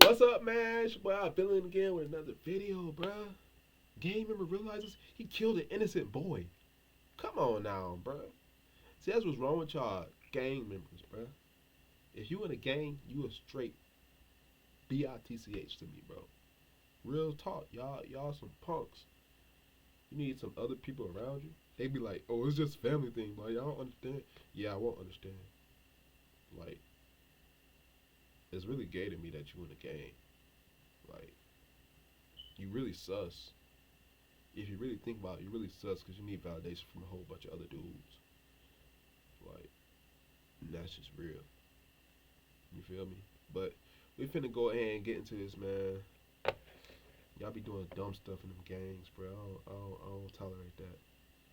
What's up, man? It's your boy, I'm feeling again with another video, bruh. Gang member realizes he killed an innocent boy. Come on now, bruh. See, that's what's wrong with y'all gang members, bruh. If you in a gang, you a straight bitch to me, bro. Real talk, y'all some punks. You need some other people around you. They be like, oh, it's just a family thing, like y'all don't understand. Yeah, I won't understand. Like, it's really gay to me that you in a gang. Like, you really sus. If you really think about it, you really sus because you need validation from a whole bunch of other dudes. Like, and that's just real. You feel me? But we finna go ahead and get into this, man. Y'all be doing dumb stuff in them gangs, bro. I don't tolerate that.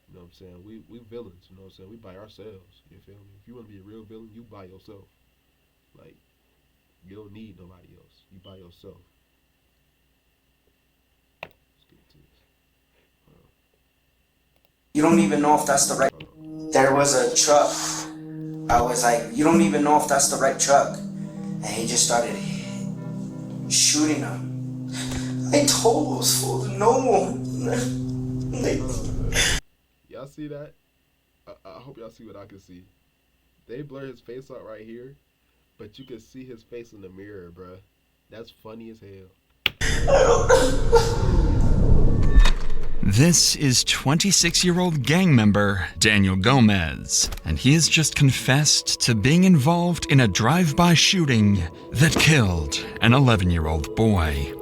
You know what I'm saying? We villains, you know what I'm saying? We by ourselves. You feel me? If you want to be a real villain, you by yourself. Like, you don't need nobody else. You by yourself. Let's get into this. You don't even know if that's the right. There was a truck. I was like, you don't even know if that's the right truck. And he just started shooting him. I told those fools no. Y'all see that? I hope y'all see what I can see. They blur his face out right here, but you can see his face in the mirror, bruh. That's funny as hell. This is 26-year-old gang member Daniel Gomez, and he has just confessed to being involved in a drive-by shooting that killed an 11-year-old boy.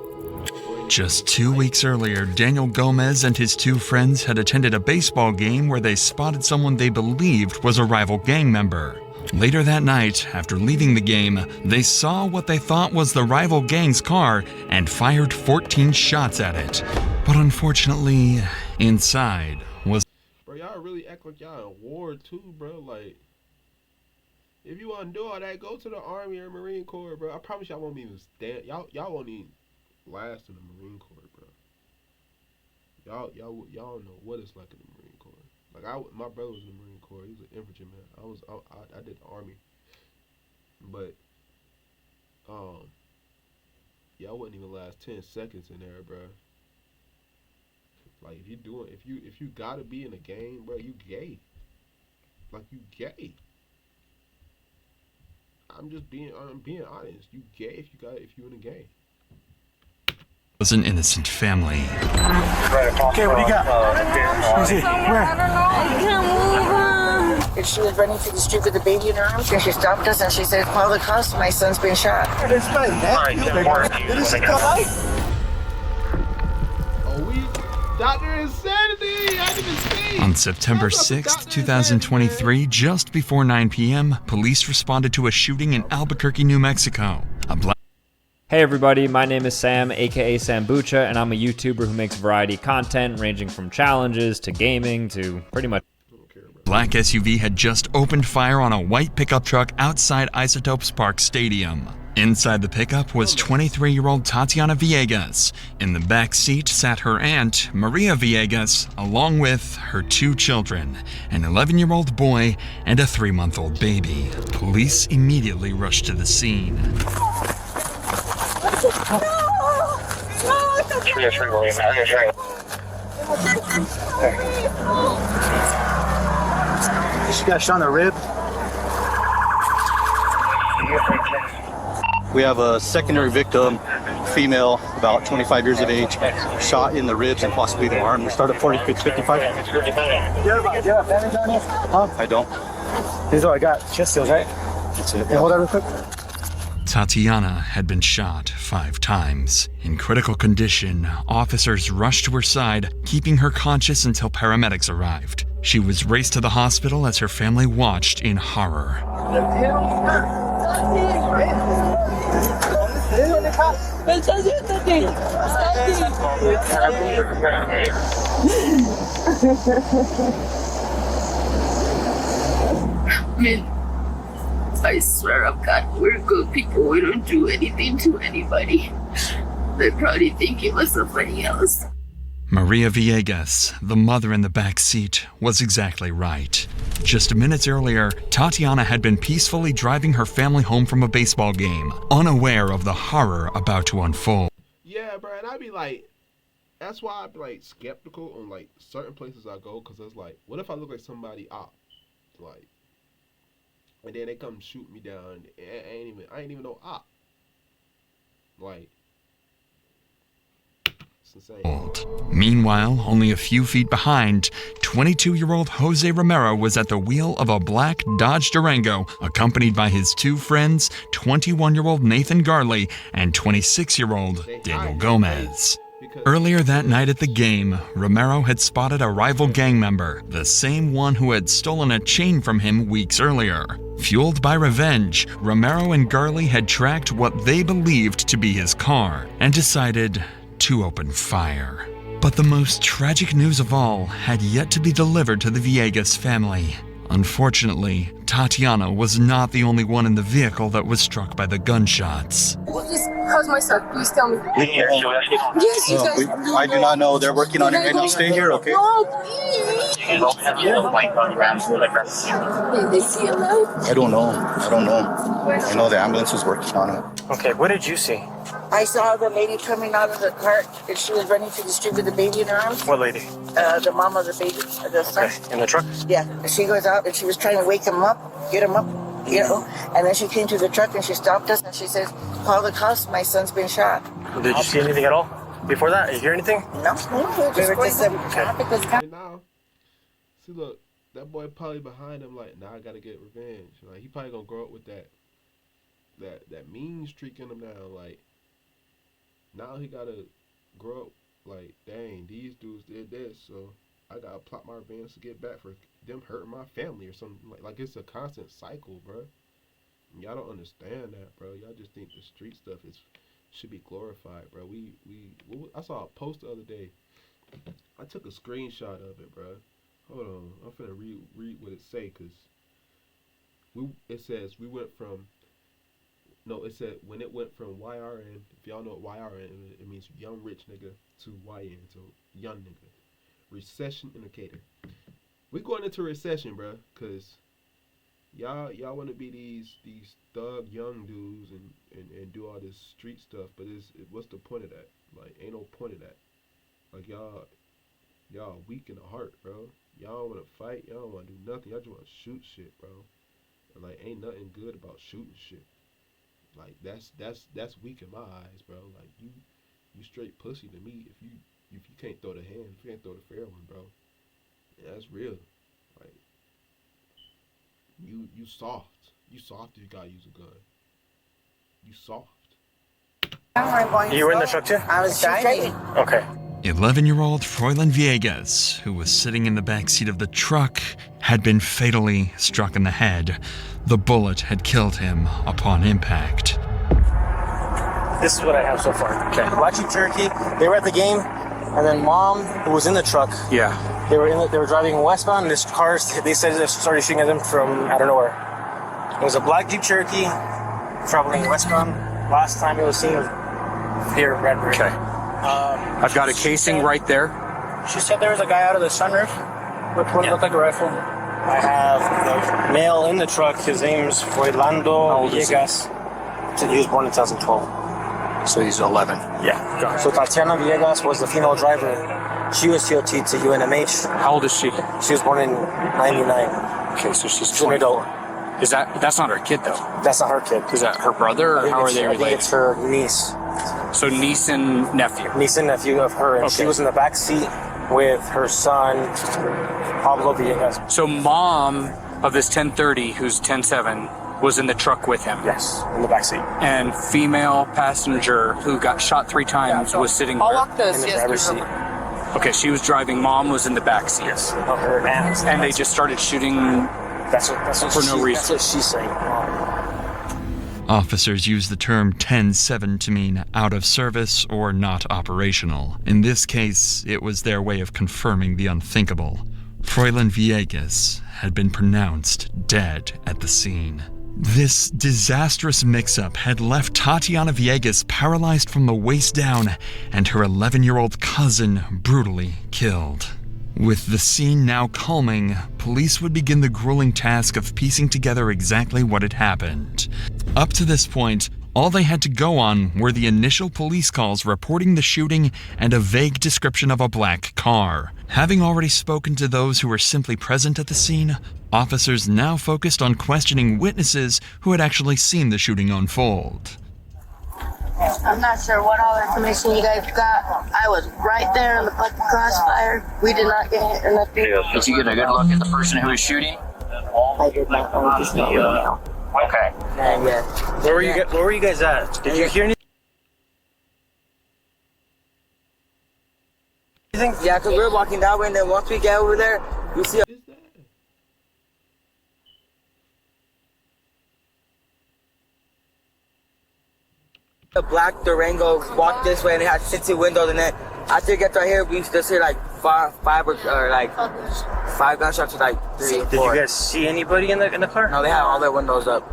Just 2 weeks earlier, Daniel Gomez and his two friends had attended a baseball game where they spotted someone they believed was a rival gang member. Later that night, after leaving the game, they saw what they thought was the rival gang's car and fired 14 shots at it. But unfortunately, inside was... Bro, y'all really act like y'all in war too, bro. Like, if you want to do all that, go to the Army or Marine Corps, bro. I promise y'all won't even stand. Y'all won't even last in the Marine Corps, bro. Y'all don't know what it's like in the Marine Corps. Like, my brother was in the Marine Corps. He was an infantryman. I did the Army, but y'all wouldn't even last 10 seconds in there, bro. Like, if you gotta be in a gang, bro, you gay. Like, you gay. I'm being honest. You gay if you in a gang. Was an innocent family. Okay, what do you got? Where's it? Where? I can't move her. She was running through the street with the baby in her arms. Then she stopped us and she said, call the cops, my son's been shot. Did she come out? Oh, Dr. Insanity! I didn't even see! On September 6th, 2023, just before 9 p.m., police responded to a shooting in Albuquerque, New Mexico. Hey everybody, my name is Sam, aka Sambucha, and I'm a YouTuber who makes variety content ranging from challenges to gaming to pretty much. Black SUV had just opened fire on a white pickup truck outside Isotopes Park Stadium. Inside the pickup was 23-year-old Tatiana Villegas. In the back seat sat her aunt, Maria Villegas, along with her two children, an 11-year-old boy and a 3-month-old baby. Police immediately rushed to the scene. She got shot in the rib. We have a secondary victim, female, about 25 years of age, shot in the ribs and possibly the arm. We start at 4655. I don't. This is all I got. Chest seals, right? That's it. Yeah, hold that real quick. Tatiana had been shot 5 times. In critical condition, officers rushed to her side, keeping her conscious until paramedics arrived. She was raced to the hospital as her family watched in horror. I swear up God, we're good people. We don't do anything to anybody. They probably think it was somebody else. Maria Villegas, the mother in the back seat, was exactly right. Just minutes earlier, Tatiana had been peacefully driving her family home from a baseball game, unaware of the horror about to unfold. Yeah, bro, and I'd be like, that's why I'd be like skeptical on like certain places I go, because it's like, what if I look like somebody op, like, and then they come shoot me down? I ain't even no op, like. Meanwhile, only a few feet behind, 22-year-old Jose Romero was at the wheel of a black Dodge Durango, accompanied by his two friends, 21-year-old Nathan Garley and 26-year-old Daniel Gomez. Earlier that night at the game, Romero had spotted a rival gang member, the same one who had stolen a chain from him weeks earlier. Fueled by revenge, Romero and Garley had tracked what they believed to be his car and decided to open fire. But the most tragic news of all had yet to be delivered to the Villegas family. Unfortunately, Tatiana was not the only one in the vehicle that was struck by the gunshots. How's my son? Please tell me. Yes, you guys. I do not know. They're working on it right now. Stay here, okay? Oh, please. Did they see him now? I don't know. I know the ambulance was working on it. Okay, what did you see? I saw the lady coming out of the cart and she was running to the street with the baby in her arms. What lady? The mom of the baby, the son. Okay, in the truck? Yeah, she goes out and she was trying to wake him up, get him up, you know. And then she came to the truck and she stopped us and she says, "Call the cops, my son's been shot." Did you see anything at all before that? Did you hear anything? No, we were just traffic was coming. And now, see, look, that boy probably behind him like, nah, I gotta get revenge. Like, he probably gonna grow up with that mean streak in him now. Like, now he gotta grow up like, dang, these dudes did this, so I gotta plot my revenge to get back for them hurting my family or something. Like it's a constant cycle, bro. Y'all don't understand that, bro. Y'all just think the street stuff should be glorified, bro. I saw a post the other day. I took a screenshot of it, bro. Hold on, I'm finna read what it say, cause it says we went from. No, it said when it went from YRN, if y'all know what YRN is, it means young rich nigga, to YN, so young nigga. Recession indicator. We going into recession, bro, cause y'all want to be these thug young dudes and do all this street stuff, but what's the point of that? Like, ain't no point of that. Like, y'all weak in the heart, bro. Y'all want to fight. Y'all don't want to do nothing. Y'all just want to shoot shit, bro. And like, ain't nothing good about shooting shit. Like, that's weak in my eyes, bro. Like, you straight pussy to me if you can't throw the hand, if you can't throw the fair one, bro. Yeah, that's real. Like, you soft. You soft if you gotta use a gun. You soft. You were in the truck too? I was driving. Okay. 11-year-old Froylan Villegas, who was sitting in the backseat of the truck, had been fatally struck in the head. The bullet had killed him upon impact. This is what I have so far. Okay. Black Jeep Cherokee. They were at the game, and then mom, who was in the truck. Yeah. They were driving westbound, and this car. They said they started shooting at them from I don't know where. It was a black Jeep Cherokee traveling westbound. Last time it was seen here in Redbird. Okay. I've got a casing right there. She said there was a guy out of the sunroof with what looked like a rifle. I have the male in the truck. His name's Froylando Villegas. He was born in 2012. So he's 11. Yeah. So Tatiana Villegas was the female driver. She was TOT to UNMH. How old is she? She was born in 99. Okay, so she's an adult. That's not her kid though? That's not her kid. Is that her brother, or how are they related? I think it's her niece. So niece and nephew? Niece and nephew of her, and she was in the back seat with her son, Pablo Villegas. So mom of this 1030, who's 10-7, was in the truck with him? Yes, in the back seat. And female passenger who got shot 3 times was sitting there? In the driver's seat. Okay, she was driving, mom was in the back seat. Yes, of her aunt. And they just started shooting for no reason. That's what she's saying. Officers use the term 10-7 to mean out of service or not operational. In this case, it was their way of confirming the unthinkable. Froylan Villegas had been pronounced dead at the scene. This disastrous mix-up had left Tatiana Villegas paralyzed from the waist down and her 11-year-old cousin brutally killed. With the scene now calming, police would begin the grueling task of piecing together exactly what had happened. Up to this point, all they had to go on were the initial police calls reporting the shooting and a vague description of a black car. Having already spoken to those who were simply present at the scene, officers now focused on questioning witnesses who had actually seen the shooting unfold. I'm not sure what all information you guys got. I was right there in the fucking crossfire. We did not get hit or nothing. Did you get a good look at the person who was shooting? I did not know this now. Okay. Yeah. Where were you guys at? Did you hear anything? Yeah, because we're walking that way, and then once we get over there, we see a black Durango walk this way, and it had 60 windows, and then after it gets right here, we just hear like five gunshots, like 3 or 4. Did you guys see anybody in the car? No, they had all their windows up,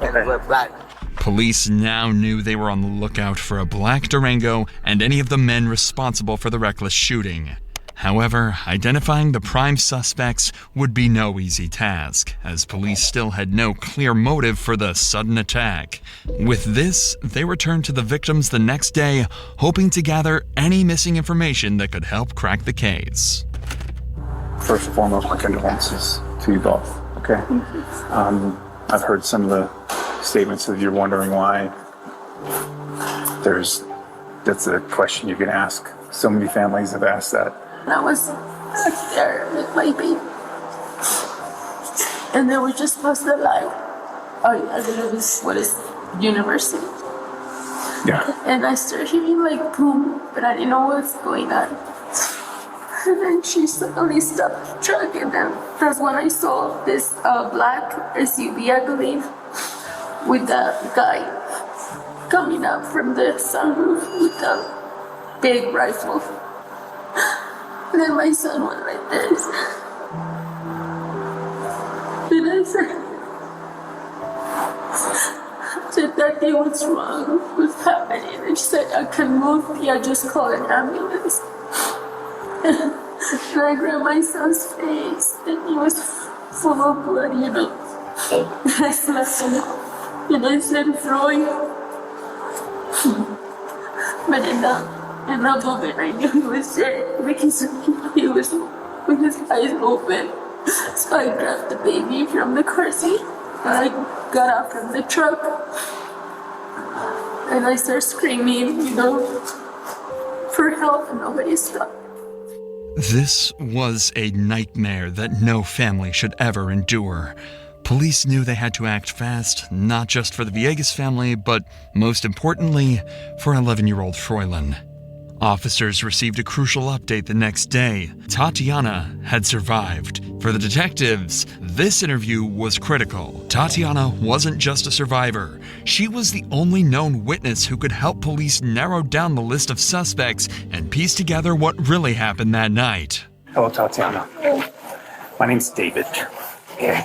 and it was black. Police now knew they were on the lookout for a black Durango and any of the men responsible for the reckless shooting. However, identifying the prime suspects would be no easy task, as police still had no clear motive for the sudden attack. With this, they returned to the victims the next day, hoping to gather any missing information that could help crack the case. First and foremost, my condolences to you both, okay? I've heard some of the statements of you're wondering why. That's a question you can ask. So many families have asked that. I was there with my baby. And they were just supposed to like, I believe what is university. Yeah. And I started hearing like boom, but I didn't know what's going on. And then she suddenly stopped the truck, and then that's when I saw this black SUV, I believe, with the guy coming up from the sunroof with a big rifle. And then my son went like this. And I said, Daddy, what's wrong? What's happening? And she said, I can't move. Yeah, just call an ambulance. And I grabbed my son's face, and he was full of blood, you know. And I slapped him, and I said, throw him. But in that moment, I knew he was dead because he was with his eyes open. So I grabbed the baby from the car seat, and I got out from the truck, and I started screaming, you know, for help, and nobody stopped. This was a nightmare that no family should ever endure. Police knew they had to act fast, not just for the Villegas family, but most importantly, for 11-year-old Froylan. Officers received a crucial update the next day. Tatiana had survived. For the detectives, this interview was critical. Tatiana wasn't just a survivor. She was the only known witness who could help police narrow down the list of suspects and piece together what really happened that night. Hello, Tatiana. My name's David. Okay.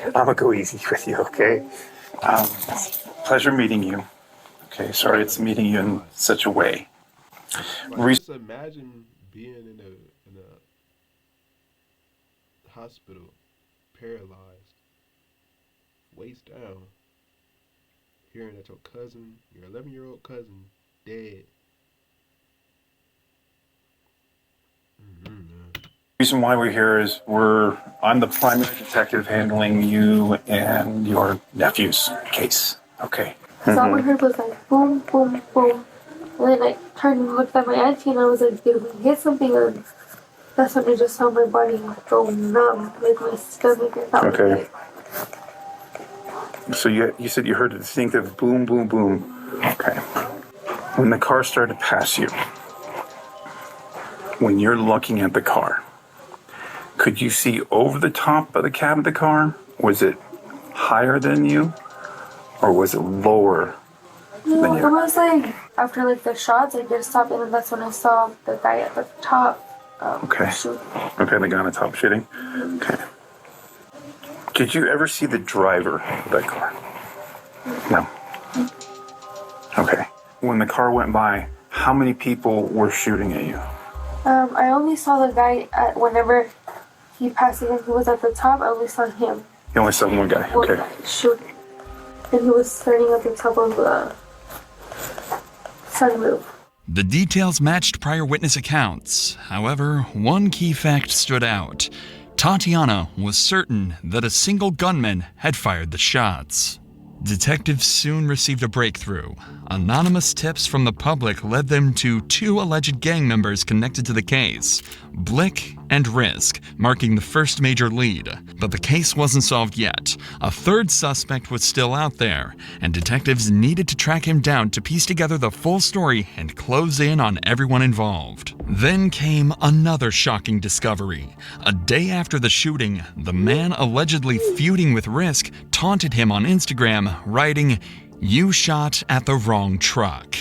I'm gonna go easy with you, okay? Pleasure meeting you. Okay, sorry it's meeting you in such a way. Just imagine being in a hospital, paralyzed, waist down, hearing that your cousin, your 11-year-old cousin, dead. The reason why we're here is I'm the primary detective handling you and your nephew's case. Okay. So all I heard was like boom, boom, boom. And then I turned and looked at my auntie, and I was like, did we hit something? And that's when I just saw my body go numb, like my stomach. And that was it. So you said you heard a distinctive boom, boom, boom. Okay. When the car started to pass you, when you're looking at the car, could you see over the top of the cab of the car? Was it higher than you? Or was it lower than No, you? it was like, after like the shots, I did stop, and then that's when I saw the guy at the top. Okay. Shoot. Okay, the guy on the top shooting? Okay. Did you ever see the driver of that car? No. Okay. When the car went by, how many people were shooting at you? I only saw the guy whenever he passed again. He was at the top. I only saw him. You only saw one guy. One Okay. guy shooting. And he was standing at the top of the sunroof. The details matched prior witness accounts. However, one key fact stood out. Tatiana was certain that a single gunman had fired the shots. Detectives soon received a breakthrough. Anonymous tips from the public led them to two alleged gang members connected to the case, Blick and Risk, marking the first major lead. But the case wasn't solved yet. A third suspect was still out there, and detectives needed to track him down to piece together the full story and close in on everyone involved. Then came another shocking discovery. A day after the shooting, the man allegedly feuding with Risk taunted him on Instagram, writing, "You shot at the wrong truck."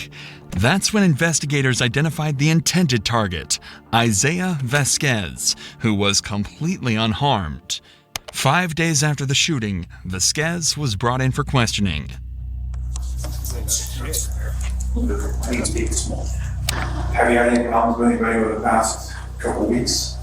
That's when investigators identified the intended target, Isaiah Vasquez, who was completely unharmed. 5 days after the shooting, Vasquez was brought in for questioning. Have you had any problems with anybody over the past couple of weeks?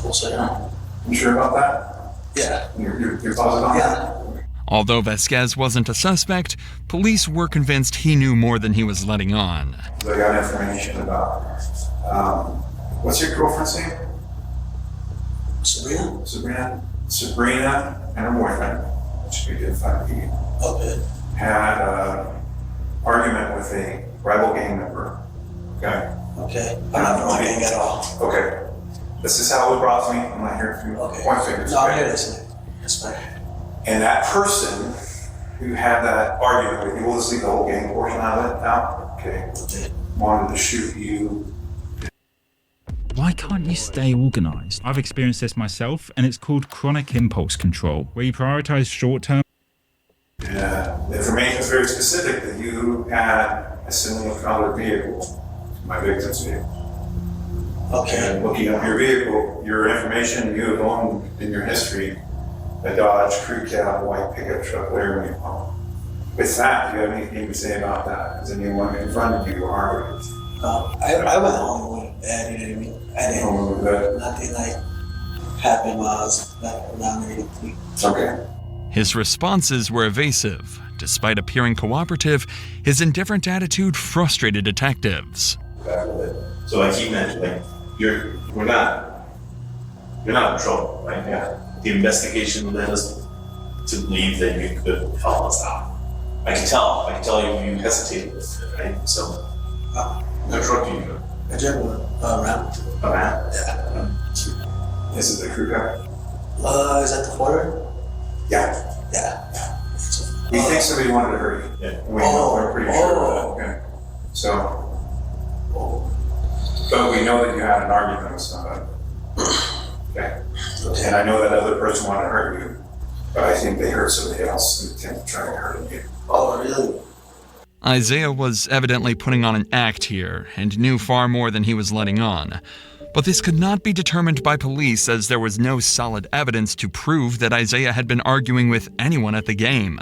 Full set on. You sure about that? Yeah. You're positive on that? Although Vasquez wasn't a suspect, police were convinced he knew more than he was letting on. I got information about, what's your girlfriend's name? Sabrina Sabrina and her boyfriend, which we did find Okay. had an argument with a rival gang member. Okay? Okay. I'm not from my gang at all. Okay. This is how it was brought to me. I'm not here for you. Okay. Point fingers. No, I'm here listening. That's fine. And that person who had that argument with you, we'll just leave the whole gang portion out of it now. Okay. Wanted to shoot you. Why can't you stay organised? I've experienced this myself, and it's called chronic impulse control, where you prioritise short-term. Yeah, the information is very specific that you had a similar colored vehicle, my victim's vehicle. Okay. And looking up your vehicle, your information, you have owned in your history a Dodge Crew Cab white pickup truck, whatever you call it. With that, do you have anything to say about that? Has anyone confronted you or argued? I went home with bad, you know what I mean? I didn't, nothing like happened while I was like around there. Okay. His responses were evasive. Despite appearing cooperative, his indifferent attitude frustrated detectives. So like he mentioned, like you're not in trouble, right? Yeah. The investigation led us to believe that you could help us out. I can tell you hesitated with it, right? So what truck do you go? I drove a Ram. A Ram? Yeah. This is the crew car? Is that the Porter? Yeah. Yeah. We think somebody wanted to hurt you. Yeah. We're pretty sure of that. Okay. So, but we know that you had an argument with somebody. Okay. And I know that other person wanted to hurt you, but I think they hurt somebody else who intended to try to hurt you. Oh, really? Isaiah was evidently putting on an act here and knew far more than he was letting on. But this could not be determined by police as there was no solid evidence to prove that Isaiah had been arguing with anyone at the game.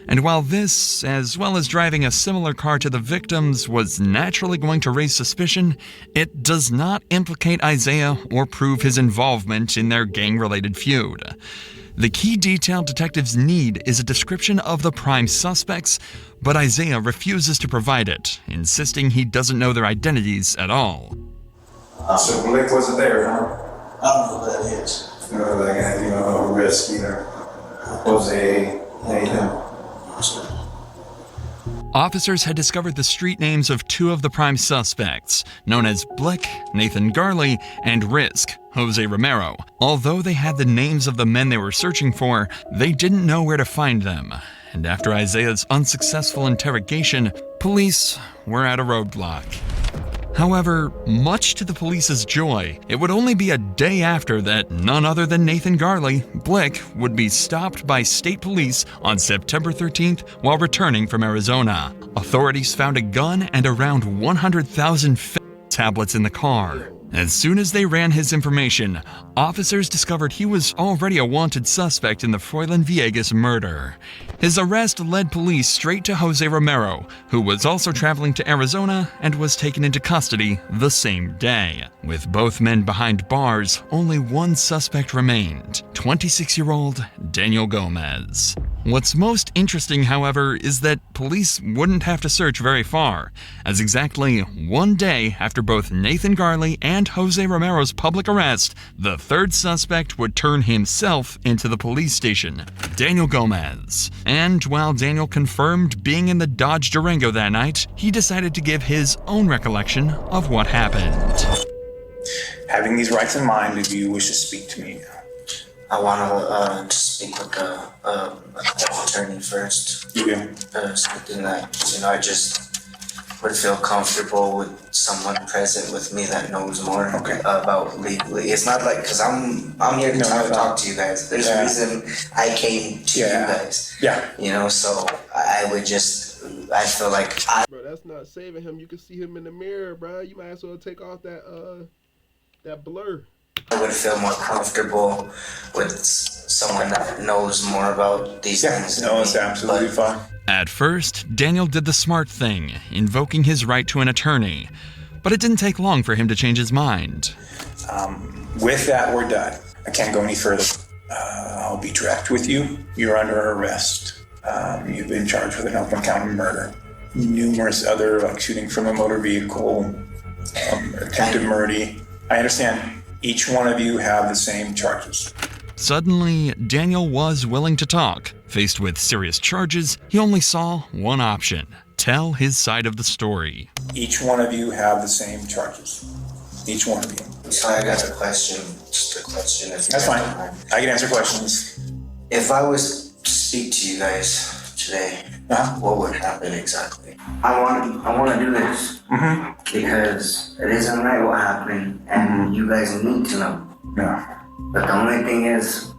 And while this, as well as driving a similar car to the victims, was naturally going to raise suspicion, it does not implicate Isaiah or prove his involvement in their gang-related feud. The key detail detectives need is a description of the prime suspects, but Isaiah refuses to provide it, insisting he doesn't know their identities at all. So Blake wasn't there, huh? I don't know who that is. No, that guy, you know, Risk either. Jose, Nathan. Officers had discovered the street names of two of the prime suspects, known as Blick, Nathan Garley, and Risk, Jose Romero. Although they had the names of the men they were searching for, they didn't know where to find them. And after Isaiah's unsuccessful interrogation, police were at a roadblock. However, much to the police's joy, it would only be a day after that none other than Nathan Garley, Blick, would be stopped by state police on September 13th while returning from Arizona. Authorities found a gun and around 100,000 tablets in the car. As soon as they ran his information, officers discovered he was already a wanted suspect in the Froilan Villegas murder. His arrest led police straight to Jose Romero, who was also traveling to Arizona and was taken into custody the same day. With both men behind bars, only one suspect remained, 26-year-old Daniel Gomez. What's most interesting, however, is that police wouldn't have to search very far, as exactly one day after both Nathan Garley and Jose Romero's public arrest, the third suspect would turn himself into the police station, Daniel Gomez. And while Daniel confirmed being in the Dodge Durango that night, he decided to give his own recollection of what happened. Having these rights in mind, do you wish to speak to me? I want to speak with the attorney first. You do? Something that, I just would feel comfortable with someone present with me that knows more about legally. It's not like, because I'm here to talk to you guys. There's a reason I came to you guys. Yeah. So I feel like Bro, that's not saving him. You can see him in the mirror, bro. You might as well take off that blur. I would feel more comfortable with someone that knows more about these things. No, it's absolutely fine. At first, Daniel did the smart thing, invoking his right to an attorney. But it didn't take long for him to change his mind. With that, we're done. I can't go any further. I'll be direct with you. You're under arrest. You've been charged with an open count murder. Numerous other, like shooting from a motor vehicle, attempted murder. I understand. Each one of you have the same charges. Suddenly, Daniel was willing to talk. Faced with serious charges, he only saw one option: tell his side of the story. Each one of you have the same charges. Each one of you. So I got a question. Just a question. That's fine. I can answer questions. If I was to speak to you guys today, what would happen exactly? I want to do this because it isn't right what happened, and you guys need to know. Yeah. But the only thing is,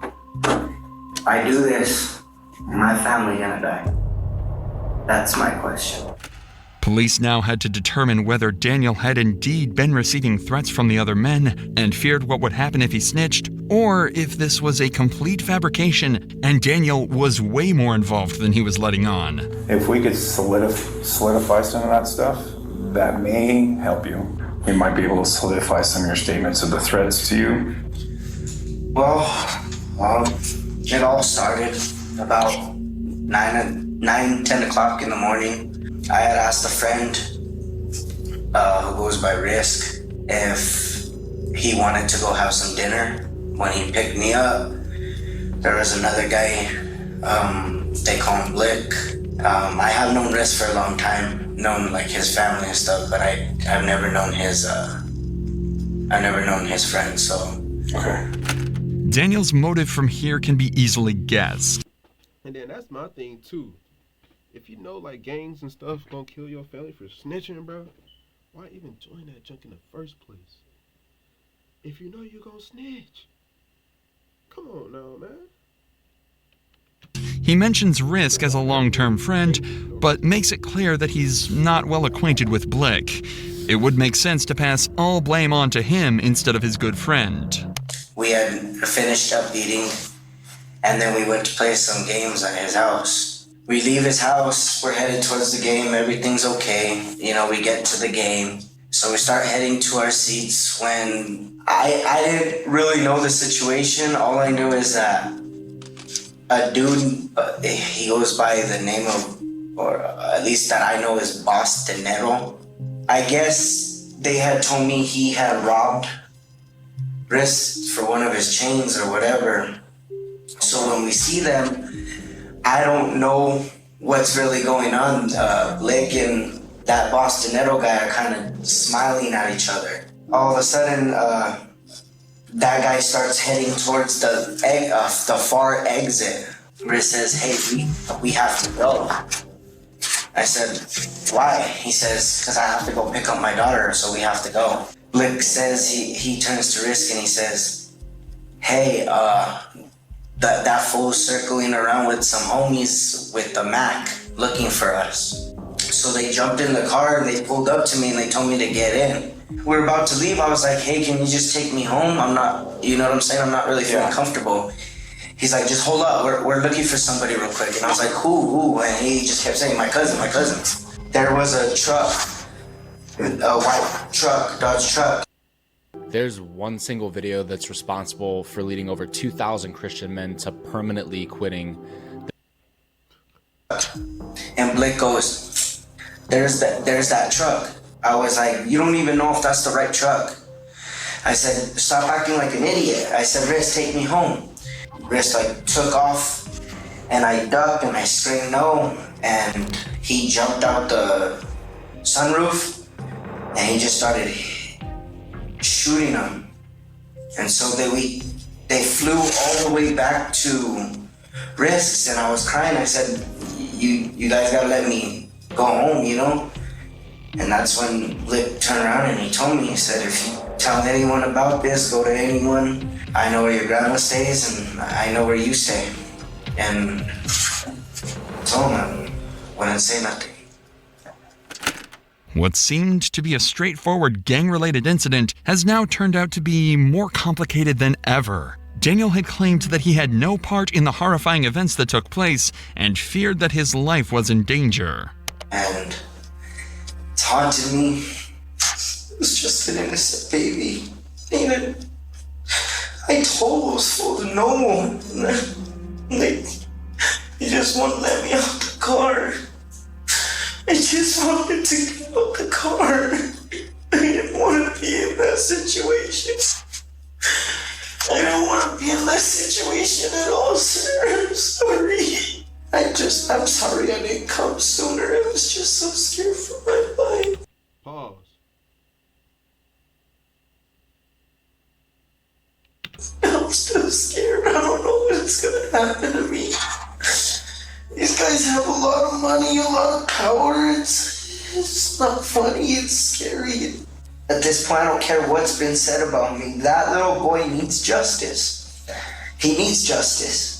I do this, my family gonna die. That's my question. Police now had to determine whether Daniel had indeed been receiving threats from the other men and feared what would happen if he snitched, or if this was a complete fabrication and Daniel was way more involved than he was letting on. If we could solidify some of that stuff, that may help you. We might be able to solidify some of your statements of the threats to you. Well, it all started about 10 o'clock in the morning. I had asked a friend who goes by Risk if he wanted to go have some dinner. When he picked me up, there was another guy, they call him Blick. I have known Risk for a long time, known like his family and stuff, but I've never known his friends, so. Okay. Daniel's motive from here can be easily guessed. And then that's my thing too. If you know like gangs and stuff gonna kill your family for snitching, bro, why even join that junk in the first place? If you know you're gonna snitch. Come on now, man. He mentions Risk as a long-term friend, but makes it clear that he's not well acquainted with Blick. It would make sense to pass all blame on to him instead of his good friend. We had finished up eating, and then we went to play some games at his house. We leave his house, we're headed towards the game, everything's okay. We get to the game. So we start heading to our seats when I didn't really know the situation. All I knew is that a dude, he goes by the name of, or at least that I know is Boss Dinero. I guess they had told me he had robbed Risk for one of his chains or whatever. So when we see them, I don't know what's really going on. Blick and that Boss Dinero guy are kind of smiling at each other. All of a sudden, that guy starts heading towards the far exit. Risk says, "Hey, we have to go." I said, "Why?" He says, "Because I have to go pick up my daughter, so we have to go." Blick says, he turns to Risk and he says, "Hey, that fool's circling around with some homies with the Mac looking for us." So they jumped in the car and they pulled up to me and they told me to get in. We're about to leave. I was like, hey, can you just take me home? I'm not, you know what I'm saying? I'm not really feeling comfortable. He's like, just hold up. We're looking for somebody real quick. And I was like, who? And he just kept saying, my cousin. There was a truck, a white truck, Dodge truck. There's one single video that's responsible for leading over 2,000 Christian men to permanently quitting. And Blake goes, there's that truck. I was like, you don't even know if that's the right truck. I said, stop acting like an idiot. I said, Riz, take me home. Riz like took off, and I ducked and I screamed no, and he jumped out the sunroof and he just started shooting them. And so they flew all the way back to Risks, and I was crying. I said, you guys gotta let me go home, you know? And that's when Blip turned around and he told me, he said, if you tell anyone about this, go to anyone. I know where your grandma stays and I know where you stay. And I told him I wouldn't say nothing. What seemed to be a straightforward gang-related incident has now turned out to be more complicated than ever. Daniel had claimed that he had no part in the horrifying events that took place and feared that his life was in danger. And it's haunted me. It was just an innocent baby. Even I told those fools no. They just wouldn't let me out the car. I just wanted to get out the car. I didn't want to be in that situation. I don't want to be in that situation at all, sir. I'm sorry. I'm sorry I didn't come sooner. I was just so scared for my life. Pause. I'm still scared. I don't know what's gonna happen to me. These guys have a lot of money, a lot of power. It's not funny, it's scary. At this point, I don't care what's been said about me. That little boy needs justice. He needs justice.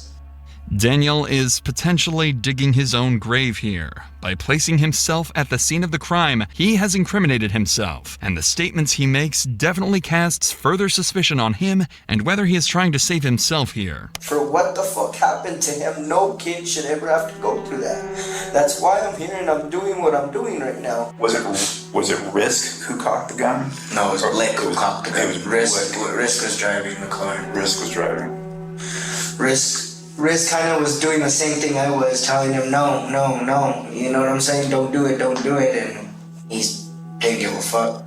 Daniel is potentially digging his own grave here. By placing himself at the scene of the crime, he has incriminated himself, and the statements he makes definitely casts further suspicion on him and whether he is trying to save himself here. For what the fuck happened to him, no kid should ever have to go through that. That's why I'm here and I'm doing what I'm doing right now. Was it Risk who cocked the gun? No, it was Blake who cocked the gun. Risk was driving the car. Risk was driving. Risk kind of was doing the same thing I was, telling him no. You know what I'm saying? Don't do it. And he didn't give a fuck.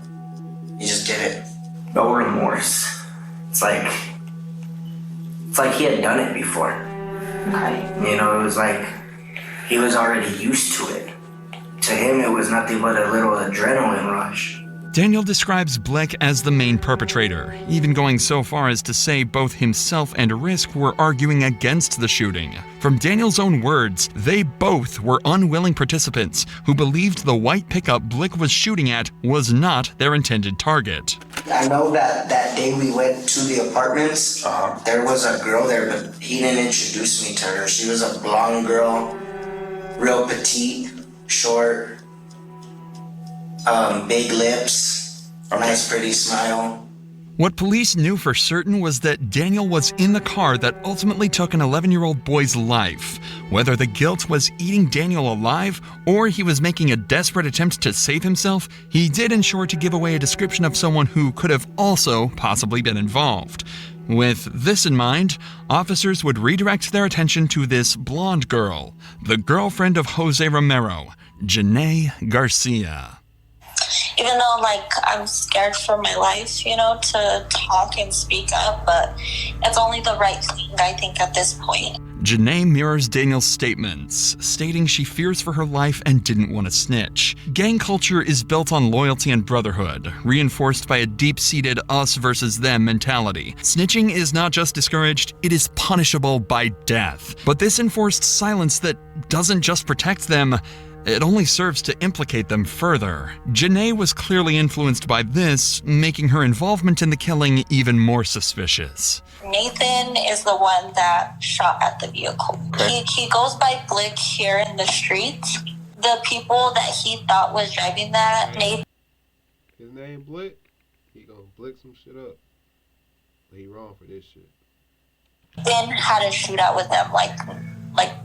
He just did it. No remorse. It's like he had done it before. Okay. You know, it was like he was already used to it. To him, it was nothing but a little adrenaline rush. Daniel describes Blake as the main perpetrator, even going so far as to say both himself and Risk were arguing against the shooting. From Daniel's own words, they both were unwilling participants who believed the white pickup Blake was shooting at was not their intended target. I know that day we went to the apartments, there was a girl there, but he didn't introduce me to her. She was a blonde girl, real petite, short, big lips, nice pretty smile. What police knew for certain was that Daniel was in the car that ultimately took an 11-year-old boy's life. Whether the guilt was eating Daniel alive or he was making a desperate attempt to save himself, he did ensure to give away a description of someone who could have also possibly been involved. With this in mind, officers would redirect their attention to this blonde girl, the girlfriend of Jose Romero, Janae Garcia. Even though, I'm scared for my life, to talk and speak up, but it's only the right thing, I think, at this point. Janae mirrors Daniel's statements, stating she fears for her life and didn't want to snitch. Gang culture is built on loyalty and brotherhood, reinforced by a deep-seated us versus them mentality. Snitching is not just discouraged, it is punishable by death. But this enforced silence that doesn't just protect them, it only serves to implicate them further. Janae was clearly influenced by this, making her involvement in the killing even more suspicious. Nathan is the one that shot at the vehicle. Okay. He goes by Blick here in the streets. The people that he thought was driving that, Nathan. His name Blick? He gonna blick some shit up. But he wrong for this shit. Then had a shootout with them like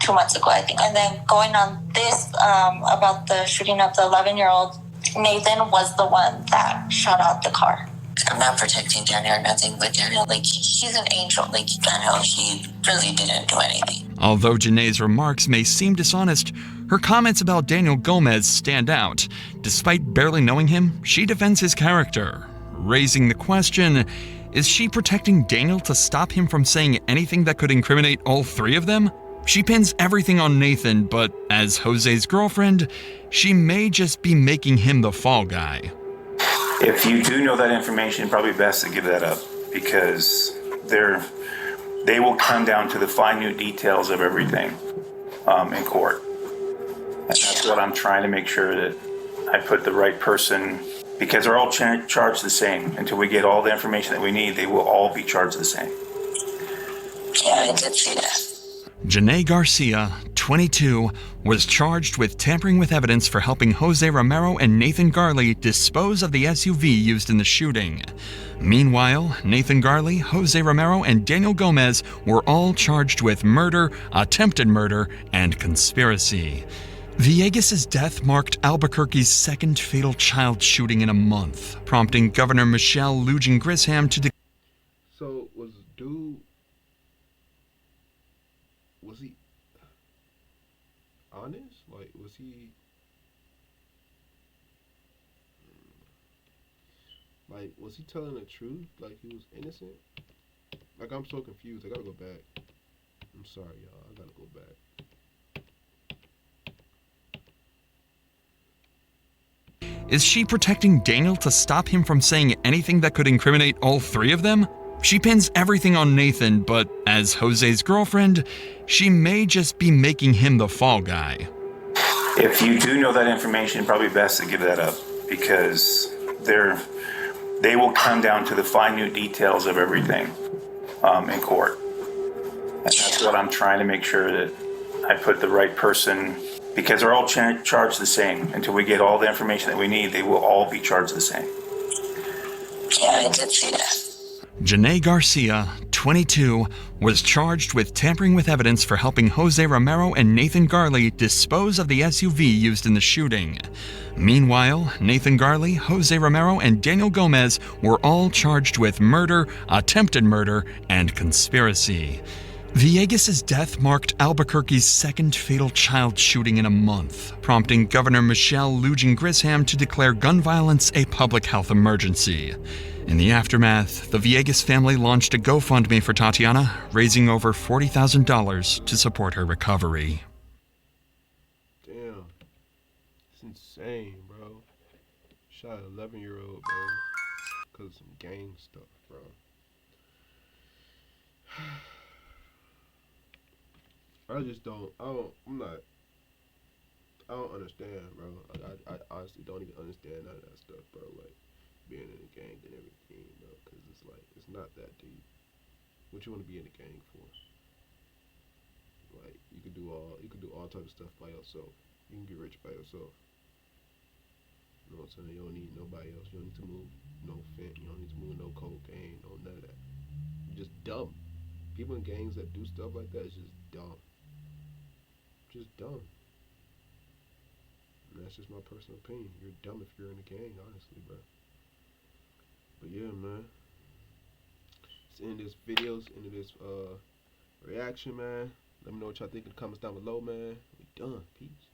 2 months ago, I think. And then going on this about the shooting of the 11-year-old, Nathan was the one that shot out the car. I'm not protecting Daniel or nothing, but Daniel, like, he's an angel. Like, Daniel, he really didn't do anything. Although Janae's remarks may seem dishonest, her comments about Daniel Gomez stand out. Despite barely knowing him, she defends his character, raising the question, is she protecting Daniel to stop him from saying anything that could incriminate all three of them? She pins everything on Nathan, but as Jose's girlfriend, she may just be making him the fall guy. If you do know that information, probably best to give that up, because they will come down to the minute details of everything in court. And that's what I'm trying to make sure that I put the right person, because they're all charged the same. Until we get all the information that we need, they will all be charged the same. Yeah, I did see that. Janae Garcia, 22, was charged with tampering with evidence for helping Jose Romero and Nathan Garley dispose of the SUV used in the shooting. Meanwhile, Nathan Garley, Jose Romero, and Daniel Gomez were all charged with murder, attempted murder, and conspiracy. Villegas' death marked Albuquerque's second fatal child shooting in a month, prompting Governor Michelle Lujan Grisham to So was dude? Was he honest? Like, was he telling the truth? Like, he was innocent? Like, I'm so confused. I gotta go back. I'm sorry, y'all. I gotta go back. Is she protecting Daniel to stop him from saying anything that could incriminate all three of them? She pins everything on Nathan, but as Jose's girlfriend, she may just be making him the fall guy. If you do know that information, probably best to give that up, because they will come down to the minute details of everything in court. And that's what I'm trying to make sure that I put the right person, because they're all charged the same. Until we get all the information that we need, they will all be charged the same. Yeah, I did see that. Janae Garcia, 22, was charged with tampering with evidence for helping Jose Romero and Nathan Garley dispose of the SUV used in the shooting. Meanwhile, Nathan Garley, Jose Romero, and Daniel Gomez were all charged with murder, attempted murder, and conspiracy. Villegas' death marked Albuquerque's second fatal child shooting in a month, prompting Governor Michelle Lujan Grisham to declare gun violence a public health emergency. In the aftermath, the Villegas family launched a GoFundMe for Tatiana, raising over $40,000 to support her recovery. Damn. It's insane, bro. Shot an 11-year-old, bro. Because of some gang stuff, bro. I don't understand, bro. I honestly don't even understand none of that stuff, bro. Like, being in a gang and everything, bro. Because it's like, it's not that deep. What you want to be in a gang for? Like, you could do all types of stuff by yourself. You can get rich by yourself. You know what I'm saying? You don't need nobody else. You don't need to move no fent. You don't need to move no cocaine, no none of that. You're just dumb. People in gangs that do stuff like that is just dumb. Just dumb. And that's just my personal opinion. You're dumb if you're in a gang, honestly, bro. But yeah, man. It's in this video, it's in this reaction, man. Let me know what y'all think in the comments down below, man. We done. Peace.